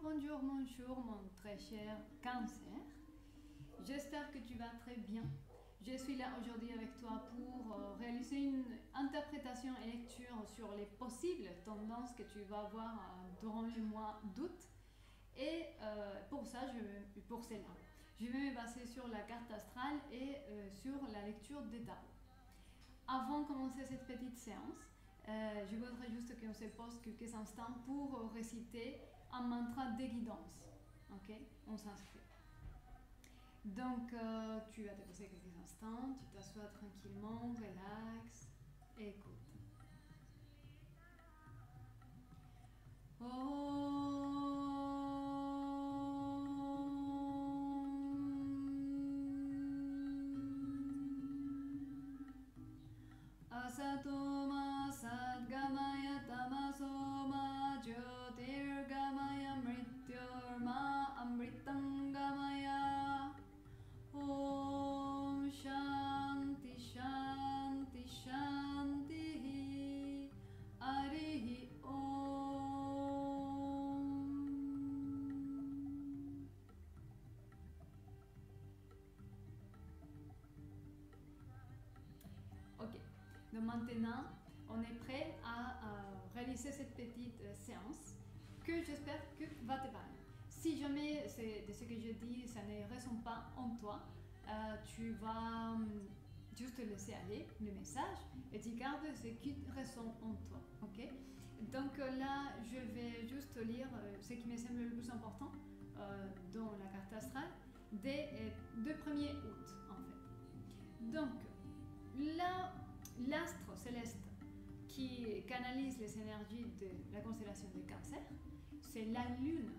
bonjour mon très cher Cancer. J'espère que tu vas très bien. Je suis là aujourd'hui avec toi pour réaliser une interprétation et lecture sur les possibles tendances que tu vas avoir durant le mois d'août. Et pour cela, je vais me baser sur la carte astrale et sur la lecture des tarots. Avant de commencer cette petite séance, je voudrais juste qu'on se pose quelques instants pour réciter un mantra de guidance. Ok, on s'inscrit. Donc, tu vas te poser quelques instants, tu t'assois tranquillement, relax et écoute. Asatoma sadgamaya tamasoma jyotirgamaya mrityorma amritangamaya. Om Shanti Shanti Shanti Harihi Om. Ok, donc maintenant on est prêt à réaliser cette petite séance que j'espère que va te parler. Si jamais de ce que je dis, ça ne résonne pas en toi, tu vas juste laisser aller le message et tu gardes ce qui résonne en toi. Ok? Donc là, je vais juste lire ce qui me semble le plus important dans la carte astrale des 1er août en fait. Donc, l'astre céleste qui canalise les énergies de la constellation de Cancer, c'est la Lune.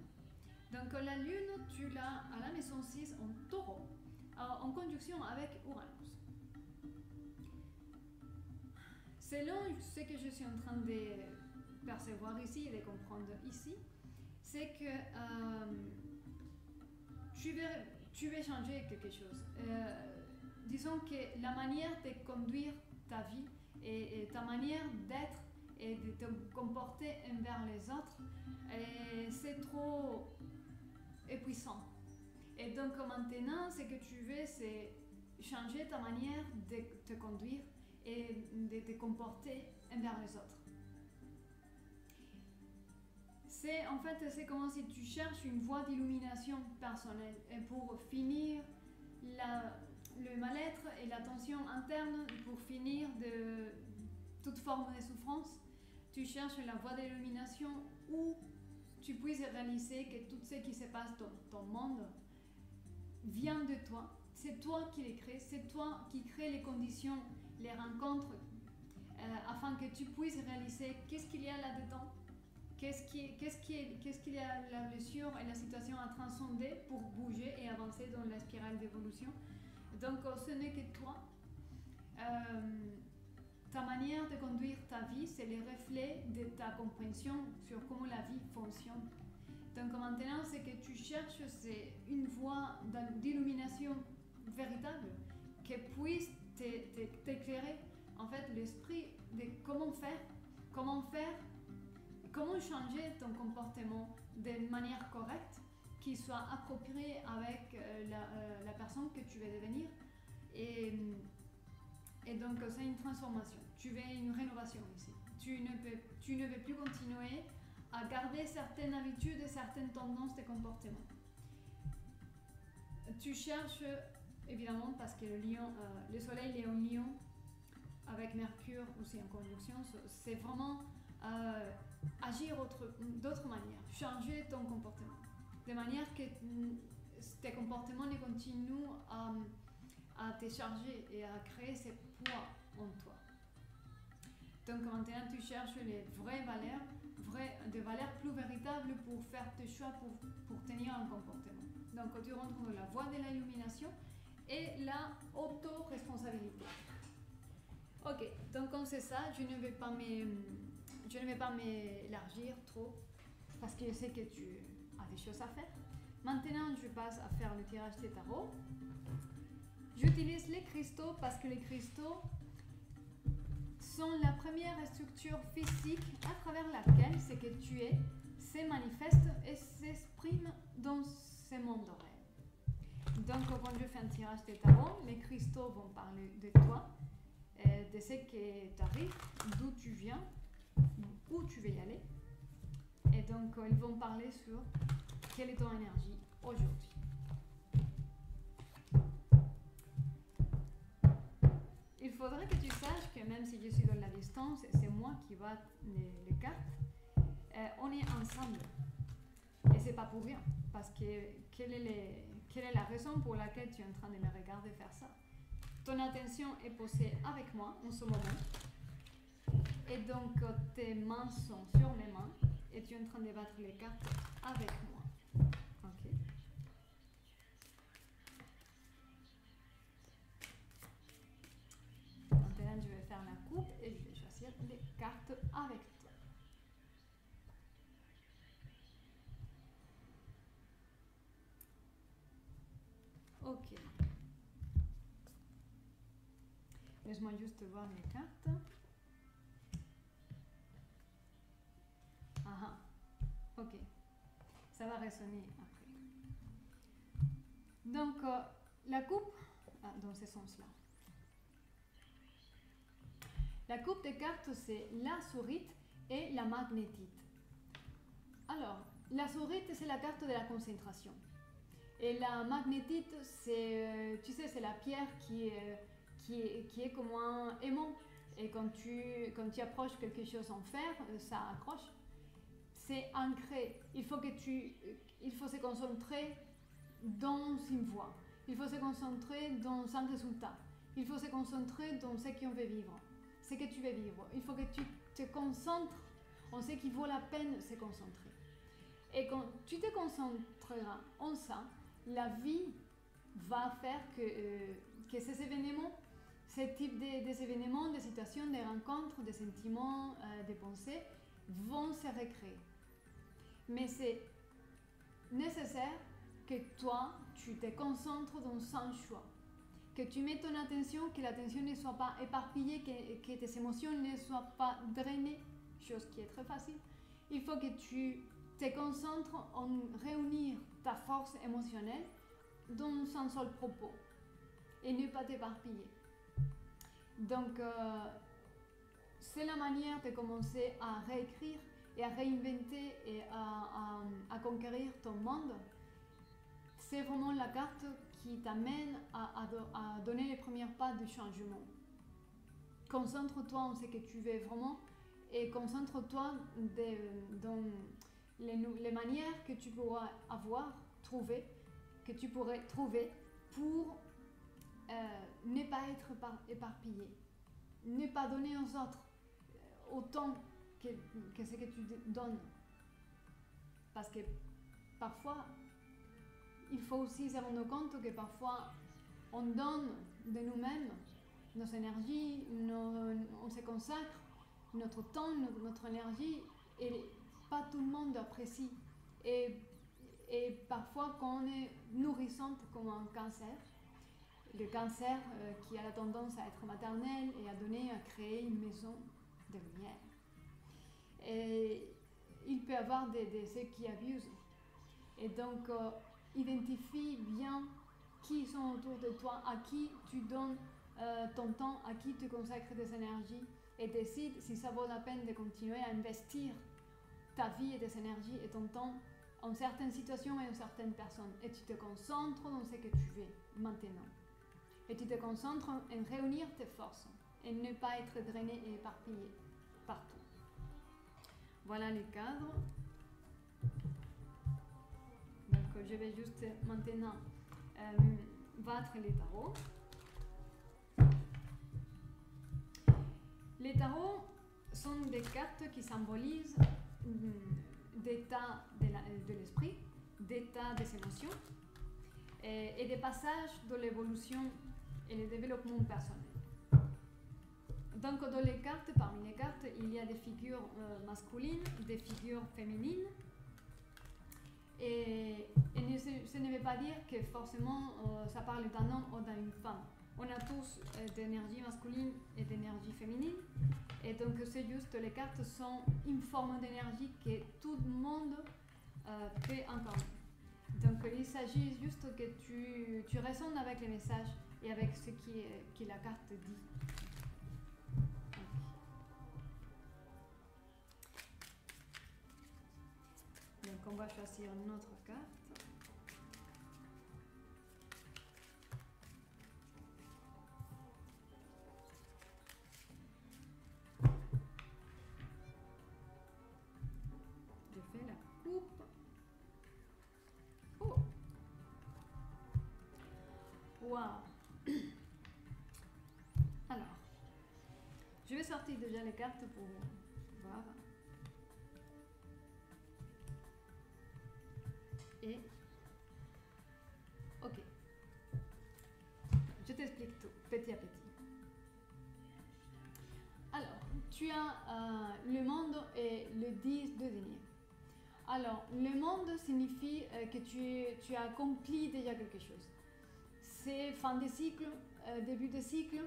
Donc la Lune, tu l'as à la maison 6 en Taureau, en conjonction avec Uranus. Selon ce que je suis en train de percevoir ici et de comprendre ici, c'est que tu veux changer quelque chose. Disons que la manière de conduire ta vie et ta manière d'être et de te comporter envers les autres, c'est trop puissant. Et donc maintenant, ce que tu veux, c'est changer ta manière de te conduire et de te comporter envers les autres. C'est comme si tu cherches une voie d'illumination personnelle et pour finir le mal-être et la tension interne, pour finir de toute forme de souffrance, tu cherches la voie d'illumination où tu puisses réaliser que tout ce qui se passe dans ton monde vient de toi. C'est toi qui les crée, c'est toi qui crée les conditions, les rencontres, afin que tu puisses réaliser qu'est-ce qu'il y a là-dedans, qu'est-ce qu'il y a la blessure et la situation à transcender pour bouger et avancer dans la spirale d'évolution. Donc ce n'est que toi. Ta manière de conduire ta vie, c'est le reflet de ta compréhension sur comment la vie fonctionne. Donc maintenant, ce que tu cherches, c'est une voie d'illumination véritable qui puisse t'éclairer en fait l'esprit de comment changer ton comportement de manière correcte, qui soit appropriée avec la personne que tu veux devenir. Et donc c'est une transformation, tu veux une rénovation ici. Tu ne veux plus continuer à garder certaines habitudes et certaines tendances de comportement. Tu cherches, évidemment, parce que le soleil est en lion, avec Mercure aussi en conjonction, c'est vraiment agir d'autre manière, changer ton comportement, de manière que tes comportements ne continuent à te charger et à créer ces poids en toi. Donc maintenant tu cherches les vraies valeurs, des valeurs plus véritables pour faire tes choix, pour tenir un comportement. Donc tu rentres dans la voie de l'illumination et la auto-responsabilité. Ok, donc comme c'est ça, je ne vais pas m'élargir trop parce que je sais que tu as des choses à faire. Maintenant, je passe à faire le tirage des tarots. J'utilise les cristaux parce que les cristaux sont la première structure physique à travers laquelle ce que tu es, se manifeste et s'exprime dans ce monde réel. Donc quand je fais un tirage de tarot, les cristaux vont parler de toi, de ce qui t'arrive, d'où tu viens, où tu veux y aller. Et donc ils vont parler sur quelle est ton énergie aujourd'hui. Il faudrait que tu saches que même si je suis dans la distance, c'est moi qui vois les cartes, on est ensemble. Et c'est pas pour rien. Parce que quelle est la raison pour laquelle tu es en train de me regarder faire ça? Ton attention est posée avec moi en ce moment. Et donc tes mains sont sur mes mains et tu es en train de battre les cartes avec moi. Ok. Maintenant, je vais faire la coupe et je vais choisir les cartes avec toi. Ok. Laisse-moi juste voir les cartes. Ah, ok. Ça va résonner après. Donc, la coupe, dans ce sens-là. La coupe des cartes, c'est la sourite et la magnétite. Alors, la sourite, c'est la carte de la concentration. Et la magnétite, c'est, tu sais, c'est la pierre qui est comme un aimant. Et quand tu approches quelque chose en fer, ça accroche. C'est ancré. Il faut se concentrer dans une voie. Il faut se concentrer dans un résultat. Il faut se concentrer dans ce qu'on veut vivre. Ce que tu veux vivre. Il faut que tu te concentres en ce qui vaut la peine de se concentrer. Et quand tu te concentreras en ça, la vie va faire que ces événements, ce type des événements, des situations, des rencontres, des sentiments, des pensées vont se recréer. Mais c'est nécessaire que toi, tu te concentres dans un choix. Que tu mets ton attention, que l'attention ne soit pas éparpillée, que tes émotions ne soient pas drainées, chose qui est très facile. Il faut que tu te concentres en réunir ta force émotionnelle dans un seul propos et ne pas t'éparpiller. Donc, c'est la manière de commencer à réécrire et à réinventer et à conquérir ton monde. C'est vraiment la carte qui t'amène à donner les premiers pas du changement. Concentre-toi en ce que tu veux vraiment et concentre-toi dans les manières que tu pourras que tu pourrais trouver pour ne pas être éparpillé, ne pas donner aux autres autant que ce que tu donnes. Parce que parfois, il faut aussi se rendre compte que parfois, on donne de nous-mêmes nos énergies, on se consacre notre temps, notre énergie, et pas tout le monde apprécie. Et parfois, quand on est nourrissante comme un cancer, le cancer qui a la tendance à être maternel et à créer une maison de lumière. Et il peut y avoir ceux qui abusent. Et donc, identifie bien qui sont autour de toi, à qui tu donnes ton temps, à qui tu consacres des énergies, et décide si ça vaut la peine de continuer à investir ta vie et tes énergies et ton temps en certaines situations et en certaines personnes. Et tu te concentres dans ce que tu veux maintenant. Et tu te concentres en réunir tes forces et ne pas être drainé et éparpillé partout. Voilà les cadres. Donc je vais juste maintenant battre les tarots. Les tarots sont des cartes qui symbolisent d'état de l'esprit, d'état des émotions et des passages de l'évolution et le développement personnel. Donc dans les cartes, parmi les cartes, il y a des figures masculines, des figures féminines. Et ce ne veut pas dire que forcément ça parle d'un homme ou d'une femme. On a tous d'énergie masculine et d'énergie féminine. Et donc c'est juste, les cartes sont une forme d'énergie que tout le monde peut incarner. Donc il s'agit juste que tu résonnes avec les messages et avec ce que la carte dit. Donc on va choisir notre carte. Je fais la coupe. Oh! Wow! Alors, je vais sortir déjà les cartes pour voir. Et ok, je t'explique tout petit à petit. Alors, tu as le monde et le 10 de denier. Alors, le monde signifie que tu as accompli déjà quelque chose. C'est fin de cycle, début de cycle,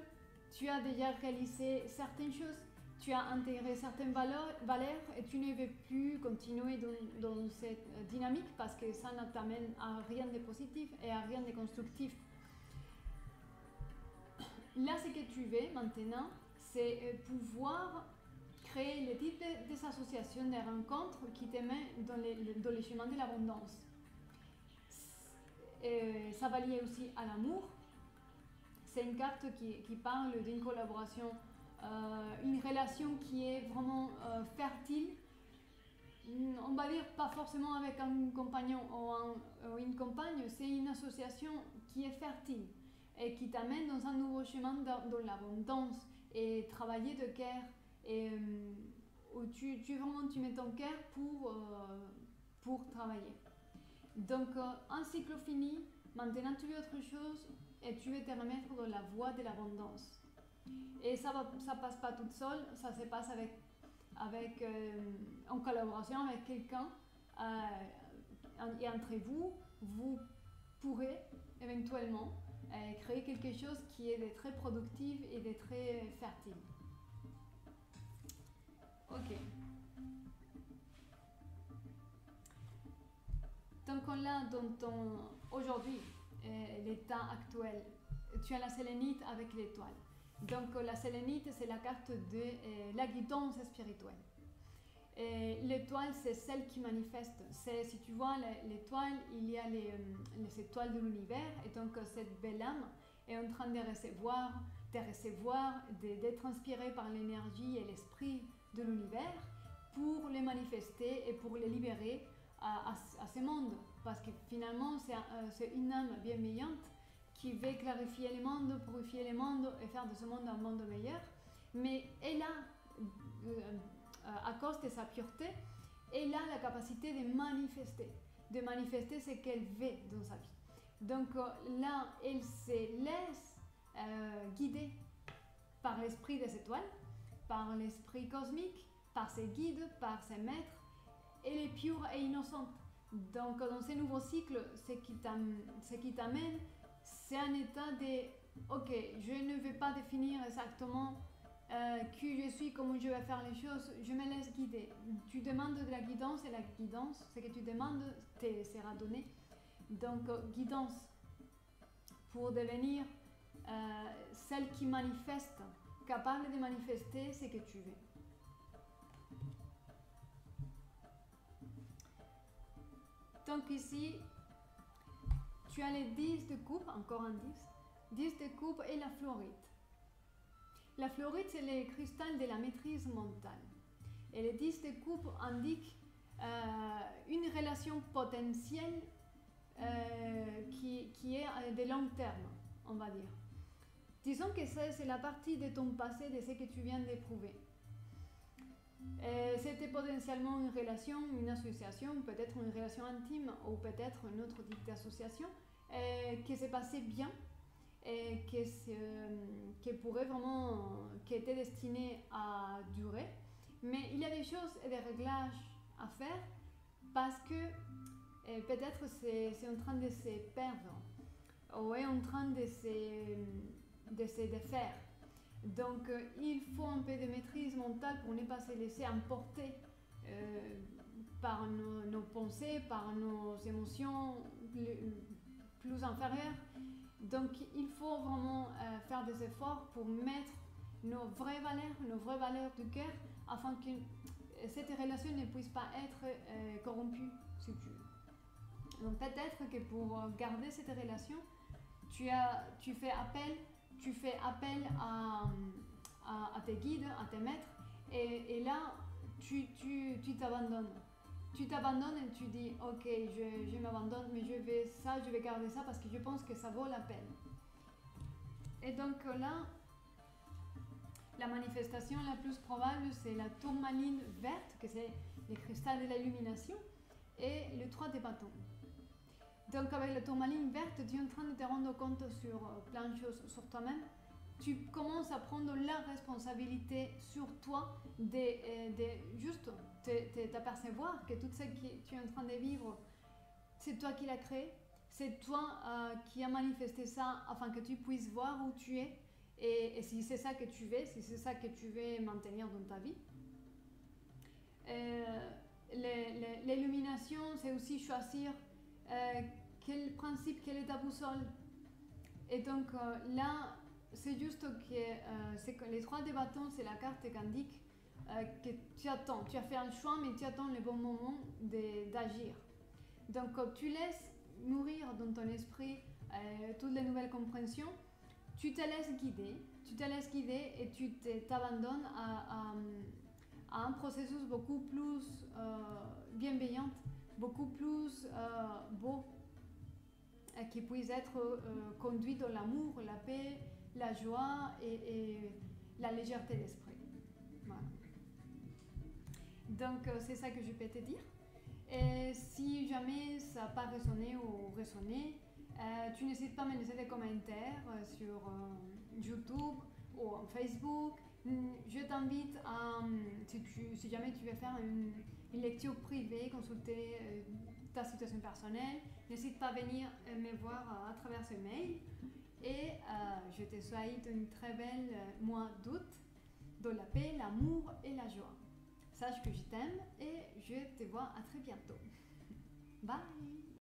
tu as déjà réalisé certaines choses, tu as intégré certaines valeurs et tu ne veux plus continuer dans cette dynamique parce que ça ne t'amène à rien de positif et à rien de constructif. Là, ce que tu veux maintenant, c'est pouvoir créer le type des associations, des rencontres qui te mettent dans le chemin de l'abondance. Ça va lier aussi à l'amour. C'est une carte qui parle d'une collaboration, une relation qui est vraiment fertile. On va dire pas forcément avec un compagnon ou une compagne, c'est une association qui est fertile et qui t'amène dans un nouveau chemin dans l'abondance et travailler de cœur et où tu mets ton cœur pour travailler. Donc un cycle fini, maintenant tu veux autre chose et tu veux te remettre dans la voie de l'abondance. Et ça passe pas toute seule, ça se passe en collaboration avec quelqu'un et entre vous, vous pourrez éventuellement créer quelque chose qui est de très productif et de très fertile. Ok. Donc là, aujourd'hui, l'état actuel, tu as la sélénite avec l'étoile. Donc la sélénite, c'est la carte de la guidance spirituelle. L'étoile, c'est celle qui manifeste. Si tu vois l'étoile, il y a les étoiles de l'univers. Et donc cette belle âme est en train de recevoir, d'être inspirée par l'énergie et l'esprit de l'univers pour les manifester et pour les libérer à ce monde. Parce que finalement, c'est une âme bienveillante qui veut clarifier les mondes, purifier les mondes et faire de ce monde un monde meilleur. Mais elle a, à cause de sa pureté, elle a la capacité de manifester ce qu'elle veut dans sa vie. Donc là, elle se laisse guider par l'esprit des étoiles, par l'esprit cosmique, par ses guides, par ses maîtres. Elle est pure et innocente. Donc dans ce nouveau cycle, ce qui t'amène, c'est un état de ok, je ne vais pas définir exactement qui je suis, comment je vais faire les choses, je me laisse guider. Tu demandes de la guidance et la guidance, ce que tu demandes te sera donné. Donc guidance pour devenir celle qui manifeste, capable de manifester ce que tu veux. Donc ici, tu as les 10 de coupe, encore un 10 de coupe et la fluorite. La fluorite, c'est le cristal de la maîtrise mentale. Et les 10 de coupe indiquent une relation potentielle qui est de long terme, on va dire. Disons que c'est la partie de ton passé, de ce que tu viens d'éprouver. C'était potentiellement une relation, une association, peut-être une relation intime ou peut-être un autre type d'association qui s'est passé bien et qui pourrait vraiment, qui était destinée à durer. Mais il y a des choses et des réglages à faire parce que peut-être c'est en train de se perdre ou est en train de d'essayer de faire. Donc il faut un peu de maîtrise mentale pour ne pas se laisser emporter par nos pensées, par nos émotions plus inférieures. Donc il faut vraiment faire des efforts pour mettre nos vraies valeurs du cœur, afin que cette relation ne puisse pas être corrompue, si tu veux. Donc peut-être que pour garder cette relation, tu fais appel à tes guides, à tes maîtres, et là tu t'abandonnes. Tu t'abandonnes et tu dis ok, je m'abandonne, mais je vais garder ça parce que je pense que ça vaut la peine. Et donc là, la manifestation la plus probable, c'est la tourmaline verte, que c'est le cristal de l'illumination, et le 3 de bâton. Donc avec la tourmaline verte, tu es en train de te rendre compte sur plein de choses sur toi-même. Tu commences à prendre la responsabilité sur toi de juste t'apercevoir que tout ce que tu es en train de vivre, c'est toi qui l'as créé, c'est toi qui as manifesté ça afin que tu puisses voir où tu es et si c'est ça que tu veux, si c'est ça que tu veux maintenir dans ta vie. L'illumination, c'est aussi choisir quel principe, quelle est ta boussole. Et donc là, c'est juste que les 3 de bâton, c'est la carte qui indique que tu attends, tu as fait un choix, mais tu attends le bon moment d'agir. Donc tu laisses nourrir dans ton esprit toutes les nouvelles compréhensions, tu te laisses guider et tu t'abandonnes à un processus beaucoup plus bienveillant, beaucoup plus beau, qui puisse être conduit dans l'amour, la paix, la joie et la légèreté d'esprit. Voilà. Donc c'est ça que je peux te dire. Et si jamais ça n'a pas résonné ou résonné, tu n'hésites pas à me laisser des commentaires sur YouTube ou en Facebook. Je t'invite à, si jamais tu veux faire une lecture privée, consulter ta situation personnelle, n'hésite pas à venir me voir à travers ce mail. Et je te souhaite une très belle mois d'août, dans la paix, l'amour et la joie. Sache que je t'aime et je te vois à très bientôt. Bye!